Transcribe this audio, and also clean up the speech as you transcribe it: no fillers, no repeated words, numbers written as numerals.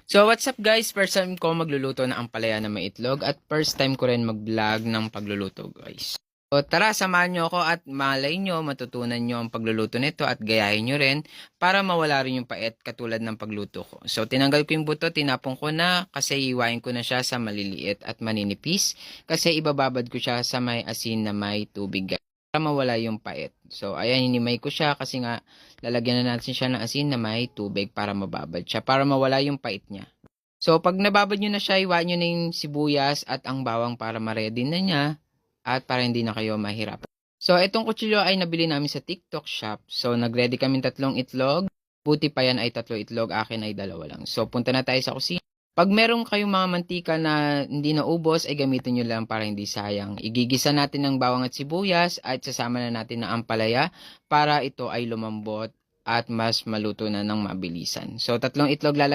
So what's up guys, first time ko magluluto ng ampalaya na may itlog at first time ko rin mag-vlog ng pagluluto guys. So tara, samahan nyo ako at malay nyo, matutunan nyo ang pagluluto nito at gayahin nyo rin para mawala rin yung pait katulad ng pagluto ko. So tinanggal ko yung buto, tinapon ko na kasi iwain ko na siya sa maliliit at maninipis kasi ibababad ko siya sa may asin na may tubig guys para mawala yung pait. So ayan, hinimay ko siya kasi nga lalagyan na natin siya ng asin na may tubig para mababad siya, para mawala yung pait niya. So, pag nababad nyo na siya, iwan nyo na yung sibuyas at ang bawang para ma-ready na niya at para hindi na kayo mahirap. So, itong kutsilyo ay nabili namin sa TikTok shop. So, nag-ready kami 3 itlog. Buti pa yan ay 3 itlog, akin ay 2 lang. So, punta na tayo sa kusina. Pag meron kayong mga mantika na hindi naubos, ay gamitin nyo lang para hindi sayang. Igigisa natin ng bawang at sibuyas at sasama na natin ng ampalaya para ito ay lumambot at mas maluto na ng mabilisan. So, 3 itlog lalagay